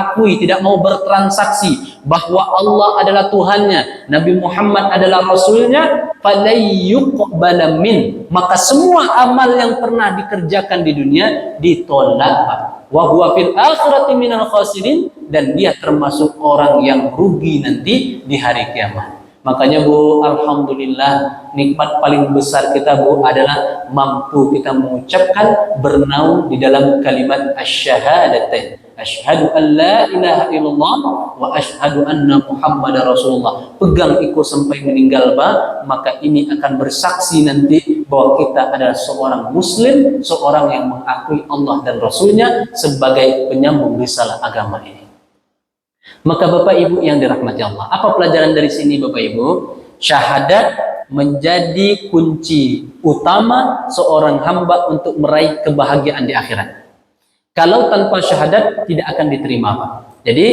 mengakui, tidak mau bertransaksi bahwa Allah adalah Tuhannya, Nabi Muhammad adalah Rasulnya, falayyuqbala min, maka semua amal yang pernah dikerjakan di dunia ditolak, Pak. Wa huwa fil akhirati minal khasirin, dan dia termasuk orang yang rugi nanti di hari kiamat. Makanya Bu, alhamdulillah, nikmat paling besar kita Bu adalah mampu kita mengucapkan bernaung di dalam kalimat asyhadatain. Asyhadu an la ilaha illallah wa asyhadu anna Muhammadar Rasulullah. Pegang itu sampai meninggal Pak, maka ini akan bersaksi nanti bahwa kita adalah seorang muslim, seorang yang mengakui Allah dan Rasulnya sebagai penyambung risalah agama ini. Maka Bapak Ibu yang dirahmati Allah, apa pelajaran dari sini Bapak Ibu? Syahadat menjadi kunci utama seorang hamba untuk meraih kebahagiaan di akhirat. Kalau tanpa syahadat tidak akan diterima, Pak. Jadi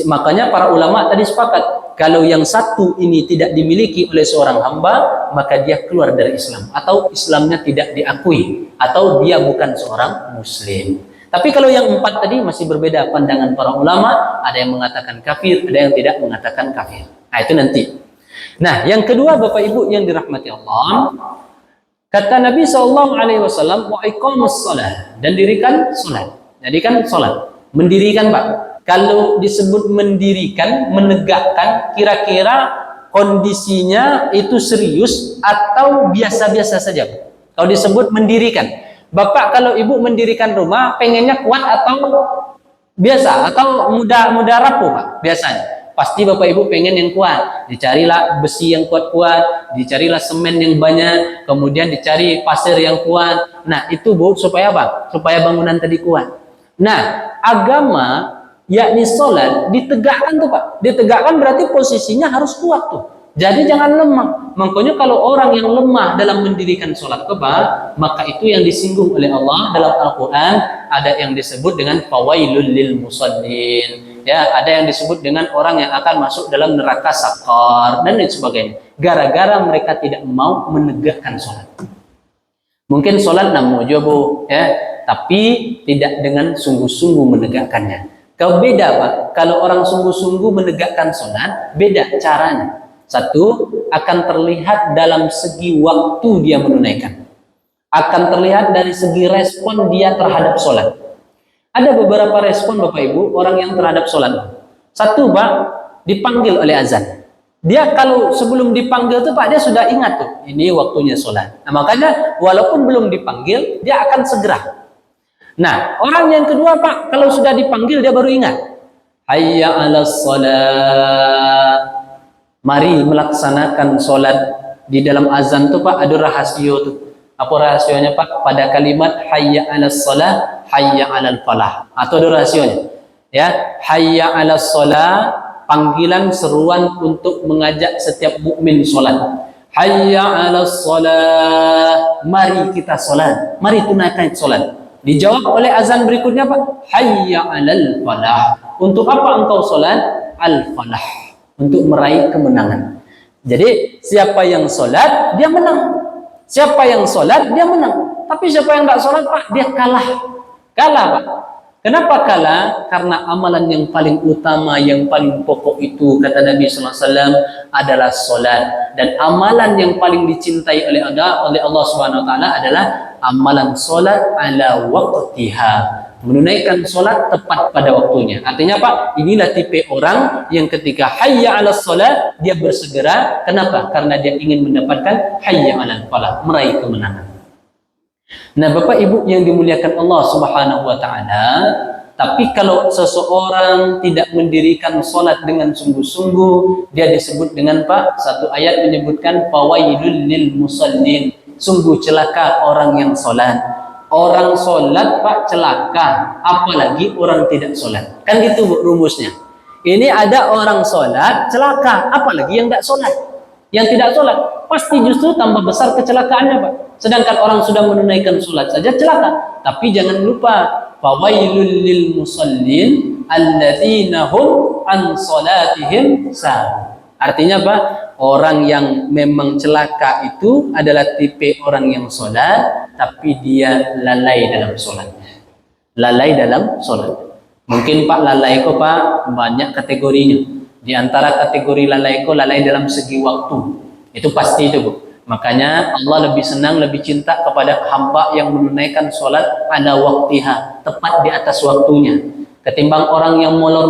makanya para ulama tadi sepakat, kalau yang satu ini tidak dimiliki oleh seorang hamba, maka dia keluar dari Islam, atau Islamnya tidak diakui, atau dia bukan seorang muslim. Tapi kalau yang empat tadi masih berbeda pandangan para ulama, ada yang mengatakan kafir, ada yang tidak mengatakan kafir. Nah, itu nanti. Nah, yang kedua Bapak Ibu yang dirahmati Allah, kata Nabi SAW, wa iqamus shalah, dan dirikan salat. Jadi kan salat, mendirikan Pak. Kalau disebut mendirikan, menegakkan, kira-kira kondisinya itu serius atau biasa-biasa saja, Pak? Kalau disebut mendirikan, Bapak kalau Ibu mendirikan rumah, pengennya kuat atau biasa atau mudah rapuh, Pak? Biasanya pasti Bapak Ibu pengen yang kuat, dicarilah besi yang kuat-kuat, dicarilah semen yang banyak, kemudian dicari pasir yang kuat. Nah itu Bu, supaya apa? Supaya bangunan tadi kuat. Nah agama yakni sholat ditegakkan tuh Pak, ditegakkan berarti posisinya harus kuat tuh. Jadi jangan lemah. Makanya kalau orang yang lemah dalam mendirikan sholat kebal, maka itu yang disinggung oleh Allah dalam Al-Quran. Ada yang disebut dengan fawailul lil musallin, ya, ada yang disebut dengan orang yang akan masuk dalam neraka sakar dan lain sebagainya, gara-gara mereka tidak mau menegakkan sholat. Mungkin sholat namun Bu, ya, tapi tidak dengan sungguh-sungguh menegakkannya. Kau beda Pak, kalau orang sungguh-sungguh menegakkan sholat, beda caranya. Satu, akan terlihat dalam segi waktu dia menunaikan, akan terlihat dari segi respon dia terhadap sholat. Ada beberapa respon Bapak Ibu orang yang terhadap sholat. Satu Pak, dipanggil oleh azan, dia kalau sebelum dipanggil tuh Pak, dia sudah ingat tuh ini waktunya sholat. Nah makanya walaupun belum dipanggil, dia akan segera. Nah orang yang kedua Pak, kalau sudah dipanggil dia baru ingat, hayya 'alas sholat, mari melaksanakan sholat. Di dalam azan tuh Pak ada rahasia tuh. Apa rahasianya Pak? Pada kalimat hayya 'alas shalah, hayya 'alal falah. Atau ada rahasianya. Ya, hayya 'alas shalah, panggilan seruan untuk mengajak setiap mukmin sholat. Hayya 'alas shalah, mari kita sholat, mari tunaikan sholat. Dijawab oleh azan berikutnya Pak, hayya 'alal falah. Untuk apa engkau sholat? Al-falah, untuk meraih kemenangan. Jadi siapa yang sholat dia menang, siapa yang sholat dia menang. Tapi siapa yang tidak sholat Pak, dia kalah. Kalah Pak. Kenapa kalah? Karena amalan yang paling utama, yang paling pokok itu kata Nabi SAW adalah sholat. Dan amalan yang paling dicintai oleh Allah Subhanahu Wa Taala adalah amalan sholat ala waqtiha, menunaikan sholat tepat pada waktunya. Artinya Pak, inilah tipe orang yang ketika hayya 'alas sholat dia bersegera. Kenapa? Karena dia ingin mendapatkan hayya 'alal falah, meraih kemenangan. Nah Bapak Ibu yang dimuliakan Allah Subhanahu Wa Taala, tapi kalau seseorang tidak mendirikan sholat dengan sungguh-sungguh, dia disebut dengan Pak, satu ayat menyebutkan fawailul lil musallin, sungguh celaka orang yang sholat. Orang sholat Pak celaka, apalagi orang tidak sholat. Kan gitu Bu rumusnya. Ini ada orang sholat celaka, apalagi yang tidak sholat. Yang tidak sholat pasti justru tambah besar kecelakaannya Pak. Sedangkan orang sudah menunaikan sholat saja celaka. Tapi jangan lupa, fawailul lil musallin alladzina hum an sholatihim sahun. Artinya Pak, orang yang memang celaka itu adalah tipe orang yang sholat, tapi dia lalai dalam sholatnya. Lalai dalam sholat. Mungkin Pak lalai ko Pak banyak kategorinya. Di antara kategori lalai ko lalai dalam segi waktu. Itu pasti itu Bu. Makanya Allah lebih senang, lebih cinta kepada hamba yang menunaikan sholat ala waktiha, tepat di atas waktunya. Ketimbang orang yang molor